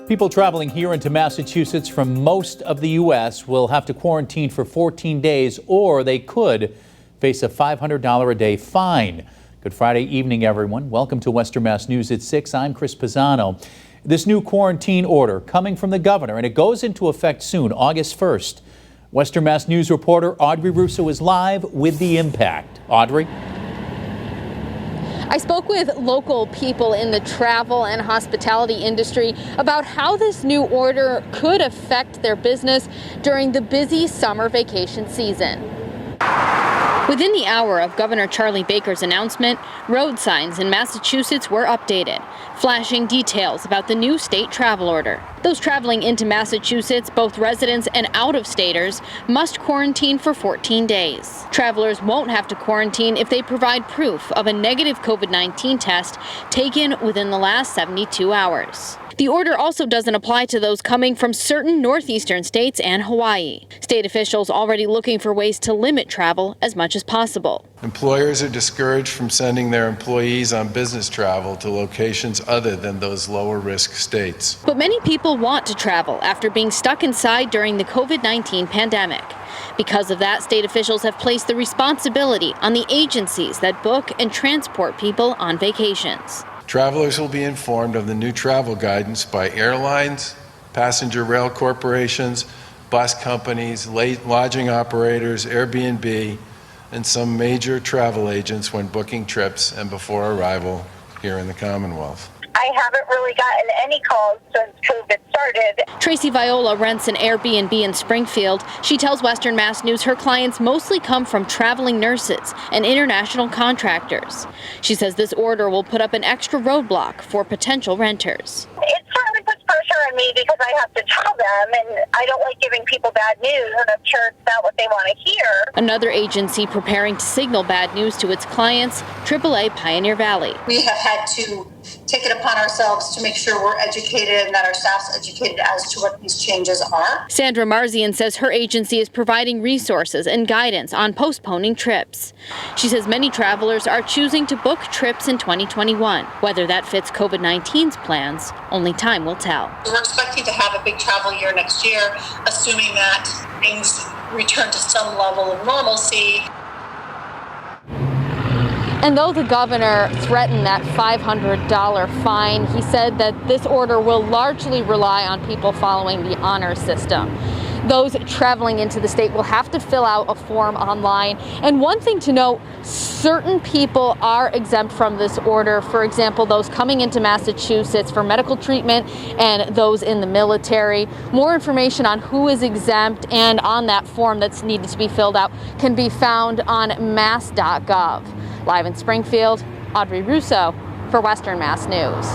People traveling here into Massachusetts from most of the U.S. will have to quarantine for 14 days, or they could face a $500 a day fine. Good Friday evening, everyone. Welcome to Western Mass News at 6. I'm Chris Pisano. This new quarantine order coming from the governor, and it goes into effect soon, August 1st. Western Mass News reporter Audrey Russo is live with the impact. Audrey? I spoke with local people in the travel and hospitality industry about how this new order could affect their business during the busy summer vacation season. Within the hour of Governor Charlie Baker's announcement, road signs in Massachusetts were updated, flashing details about the new state travel order. Those traveling into Massachusetts, both residents and out-of-staters, must quarantine for 14 days. Travelers won't have to quarantine if they provide proof of a negative COVID-19 test taken within the last 72 hours. The order also doesn't apply to those coming from certain northeastern states and Hawaii. State officials already looking for ways to limit travel as much as possible. Employers are discouraged from sending their employees on business travel to locations other than those lower risk states. But many people want to travel after being stuck inside during the COVID-19 pandemic. Because of that, state officials have placed the responsibility on the agencies that book and transport people on vacations. Travelers will be informed of the new travel guidance by airlines, passenger rail corporations, bus companies, lodging operators, Airbnb, and some major travel agents when booking trips and before arrival here in the Commonwealth. I haven't really gotten any calls since COVID started. Tracy Viola rents an Airbnb in Springfield. She tells Western Mass News her clients mostly come from traveling nurses and international contractors. She says this order will put up an extra roadblock for potential renters. It certainly puts pressure on me because I have to tell them, and I don't like giving people bad news, and I'm sure it's not what they want to hear. Another agency preparing to signal bad news to its clients, AAA Pioneer Valley. We have had to take it upon ourselves to make sure we're educated and that our staff's educated as to what these changes are. Sandra Marzian says her agency is providing resources and guidance on postponing trips. She says many travelers are choosing to book trips in 2021. Whether that fits COVID-19's plans, only time will tell. We're expecting to have a big travel year next year, assuming that things return to some level of normalcy. And though the governor threatened that $500 fine, he said that this order will largely rely on people following the honor system. Those traveling into the state will have to fill out a form online. And one thing to note, certain people are exempt from this order. For example, those coming into Massachusetts for medical treatment and those in the military. More information on who is exempt and on that form that's needed to be filled out can be found on mass.gov. Live in Springfield, Audrey Russo for Western Mass News.